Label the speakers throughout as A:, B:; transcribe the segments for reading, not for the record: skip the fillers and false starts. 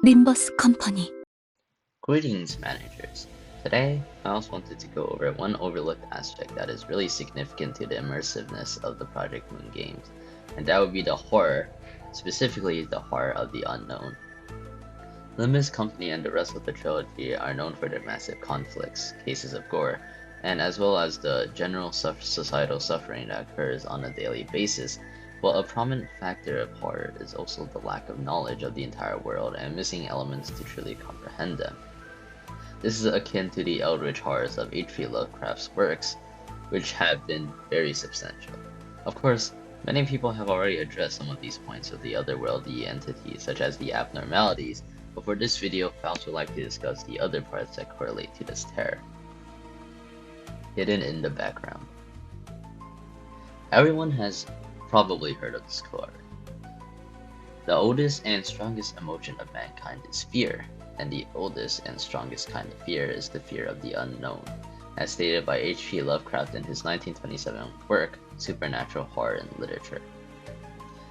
A: Limbus Company.
B: Greetings, managers. Today, I also wanted to go over one overlooked aspect that is really significant to the immersiveness of the Project Moon games, and that would be the horror, specifically the horror of the unknown. Limbus Company and the rest of the trilogy are known for their massive conflicts, cases of gore, and as well as the general societal suffering that occurs on a daily basis. But a prominent factor of horror is also the lack of knowledge of the entire world and missing elements to truly comprehend them. This is akin to the eldritch horrors of H.P. Lovecraft's works, which have been very substantial. Of course, many people have already addressed some of these points with the otherworldly entities, such as the abnormalities, but for this video, Faust would like to discuss the other parts that correlate to this terror. Hidden in the background. Everyone has probably heard of this quote. The oldest and strongest emotion of mankind is fear, and the oldest and strongest kind of fear is the fear of the unknown, as stated by H.P. Lovecraft in his 1927 work, Supernatural Horror in Literature.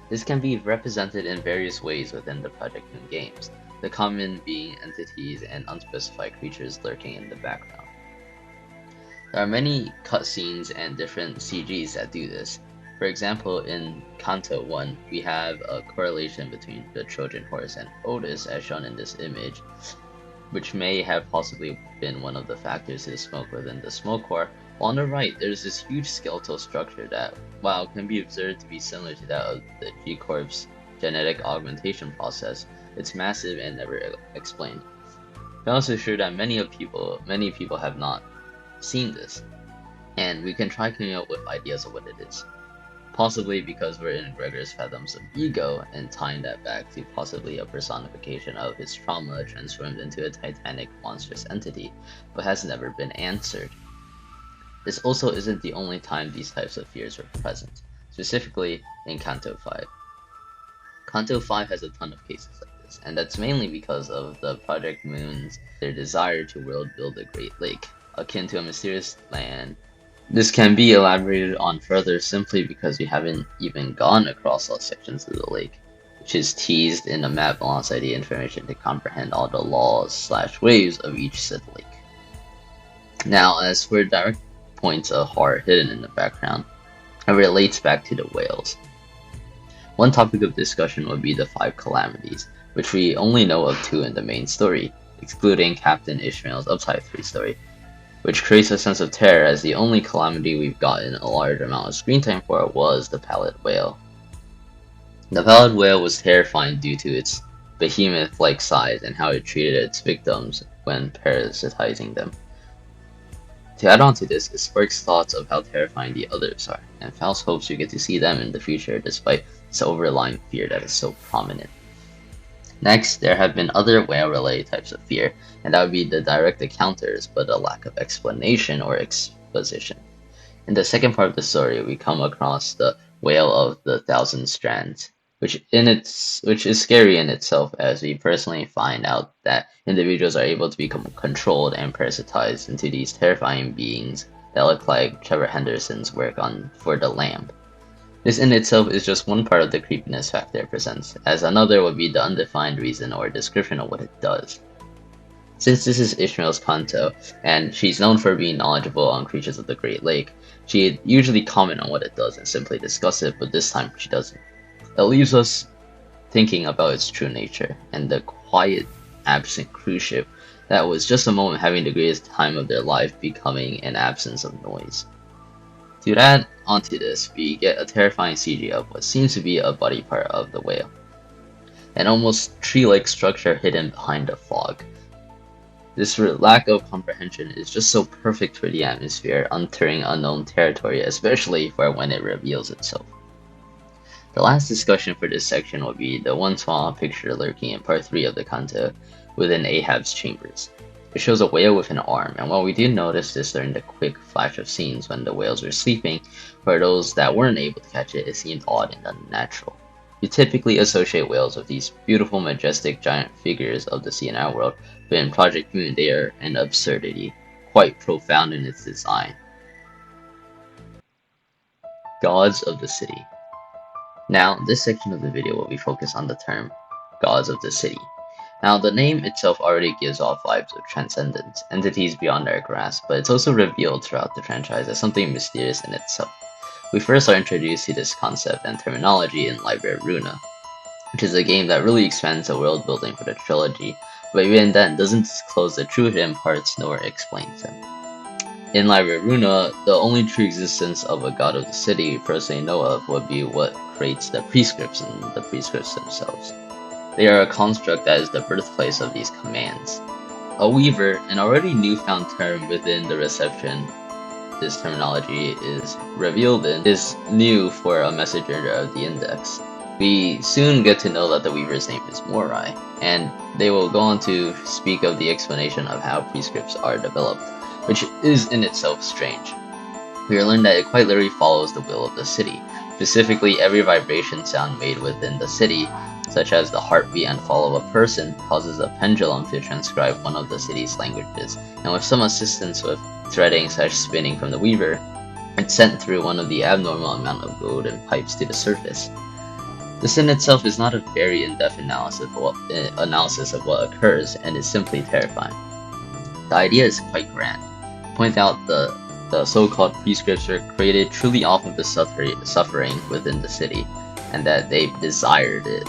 B: This can be represented in various ways within the Project Moon games, the common being entities and unspecified creatures lurking in the background. There are many cutscenes and different CGs that do this. For example, in Kanto 1, we have a correlation between the Trojan horse and Otis as shown in this image, which may have possibly been one of the factors to the smoke within the smoke core. While on the right, there's this huge skeletal structure that, while can be observed to be similar to that of the G-Corp's genetic augmentation process, it's massive and never explained. I'm also sure that many people have not seen this, and we can try coming up with ideas of what it is. Possibly because we're in Gregor's fathoms of ego and tying that back to possibly a personification of his trauma transformed into a titanic monstrous entity, but has never been answered. This also isn't the only time these types of fears were present, specifically in Kanto 5. Kanto 5 has a ton of cases like this, and that's mainly because of the Project Moon's their desire to world build a Great Lake, akin to a mysterious land. This can be elaborated on further simply because we haven't even gone across all sections of the lake, which is teased in a map alongside the information to comprehend all the laws/waves of each said lake. Now, as for direct points of horror hidden in the background, it relates back to the whales. One topic of discussion would be the 5 calamities, which we only know of 2 in the main story, excluding Captain Ishmael's Upside 3 story, which creates a sense of terror as the only calamity we've gotten a large amount of screen time for was the pallid whale. The pallid whale was terrifying due to its behemoth-like size and how it treated its victims when parasitizing them. To add on to this, it sparks thoughts of how terrifying the others are, and Faust hopes we get to see them in the future despite this overlying fear that is so prominent. Next, there have been other whale-related types of fear, and that would be the direct encounters, but a lack of explanation or exposition. In the second part of the story, we come across the Whale of the Thousand Strands, which is scary in itself, as we personally find out that individuals are able to become controlled and parasitized into these terrifying beings that look like Trevor Henderson's work on For the Lamb. This in itself is just one part of the creepiness factor it presents, as another would be the undefined reason or description of what it does. Since this is Ishmael's Kanto, and she's known for being knowledgeable on creatures of the Great Lake, she'd usually comment on what it does and simply discuss it, but this time she doesn't. It leaves us thinking about its true nature, and the quiet, absent cruise ship that was just a moment having the greatest time of their life becoming an absence of noise. To add onto this, we get a terrifying CG of what seems to be a body part of the whale. An almost tree-like structure hidden behind the fog. This lack of comprehension is just so perfect for the atmosphere, entering unknown territory, especially for when it reveals itself. The last discussion for this section will be the one small picture lurking in part 3 of the Kanto within Ahab's chambers. It shows a whale with an arm, and while we did notice this during the quick flash of scenes when the whales were sleeping, for those that weren't able to catch it, it seemed odd and unnatural. You typically associate whales with these beautiful, majestic, giant figures of the sea and our world, but in Project Moon they are an absurdity, quite profound in its design. Gods of the City. Now, this section of the video will be focused on the term Gods of the City, Now, the name itself already gives off vibes of transcendence, entities beyond our grasp, but it's also revealed throughout the franchise as something mysterious in itself. We first are introduced to this concept and terminology in Library of Runa, which is a game that really expands the world building for the trilogy, but even then doesn't disclose the true hidden parts nor explains them. In Library of Runa, the only true existence of a god of the city we personally know of would be what creates the prescripts and the prescripts themselves. They are a construct that is the birthplace of these commands. A weaver, an already newfound term within the reception this terminology is revealed in, is new for a messenger of the index. We soon get to know that the weaver's name is Morai, and they will go on to speak of the explanation of how prescripts are developed, which is in itself strange. We learn that it quite literally follows the will of the city. Specifically, every vibration sound made within the city, such as the heartbeat and fall of a person, causes a pendulum to transcribe one of the city's languages, and with some assistance with threading/spinning from the weaver, it's sent through one of the abnormal amount of golden pipes to the surface. This in itself is not a very in-depth analysis of what occurs, and is simply terrifying. The idea is quite grand. Point out the so-called prescripts were created truly off of the suffering within the city, and that they desired it,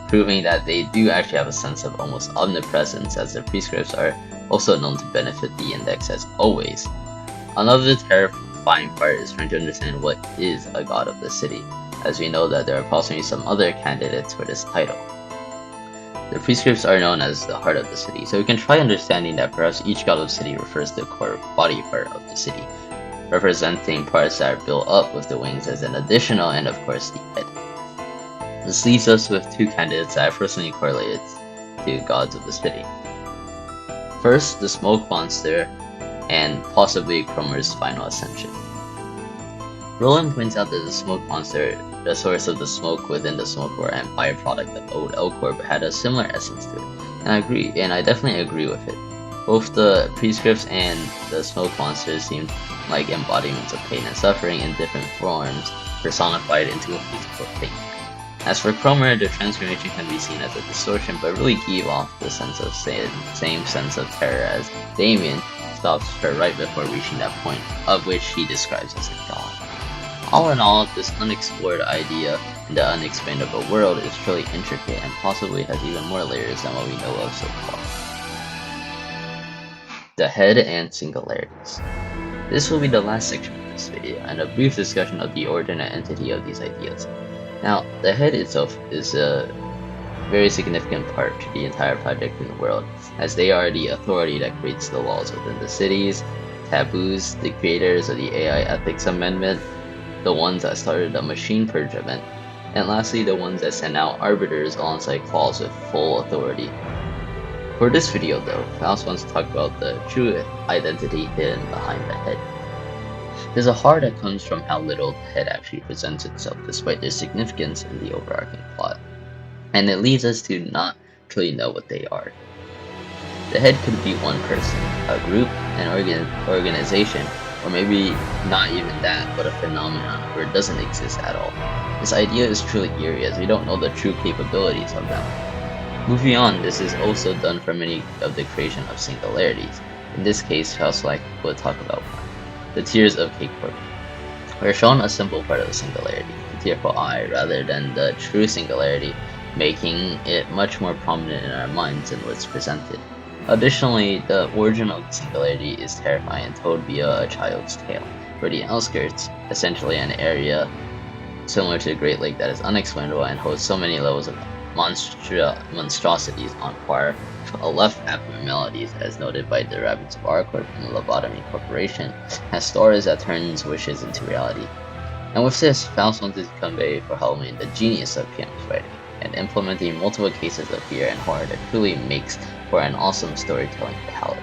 B: proving that they do actually have a sense of almost omnipresence, as the prescripts are also known to benefit the index as always. Another terrifying part is trying to understand what is a god of the city, as we know that there are possibly some other candidates for this title. The prescripts are known as the heart of the city, so we can try understanding that perhaps each god of the city refers to the core body part of the city, representing parts that are built up with the wings as an additional, and of course the head. This leaves us with two candidates that I personally correlated to gods of the city. First, the smoke monster, and possibly Cromer's final ascension. Roland points out that the smoke monster, the source of the smoke within the smoke core and byproduct of Old Elcorp, had a similar essence to it, and I definitely agree with it. Both the prescripts and the smoke monsters seem like embodiments of pain and suffering in different forms, personified into a physical thing. As for Cromer, the transformation can be seen as a distortion, but really give off the same sense of terror as Damien stops her right before reaching that point, of which he describes as a god. All in all, this unexplored idea in the unexplainable world is truly intricate and possibly has even more layers than what we know of so far. The head and singularities. This will be the last section of this video, and a brief discussion of the origin and entity of these ideas. Now, the head itself is a very significant part to the entire project in the world, as they are the authority that creates the laws within the cities, taboos, the creators of the AI ethics amendment, the ones that started the machine purge event, and lastly the ones that send out arbiters alongside claws with full authority. For this video though, Faust wants to talk about the true identity hidden behind the head. There's a horror that comes from how little the head actually presents itself despite their significance in the overarching plot, and it leads us to not truly know what they are. The head could be one person, a group, an organization, or maybe not even that, but a phenomenon where it doesn't exist at all. This idea is truly eerie as we don't know the true capabilities of them. Moving on, this is also done for many of the creation of singularities. In this case, Faust will talk about one. The tears of K-Corp. We're shown a simple part of the singularity, the tearful eye, rather than the true singularity, making it much more prominent in our minds than what's presented. Additionally, the origin of the singularity is terrifying and told via a child's tale, where the outskirts, essentially an area similar to the Great Lake that is unexplainable and holds so many levels of monstrosities on par, a left abnormalities as noted by the Rabbits of Arcorp and the Lobotomy Corporation, has stories that turns wishes into reality. And with this, Faust wanted to convey for Halloween the genius of PM's writing, and implementing multiple cases of fear and horror that truly makes for an awesome storytelling for Halloween.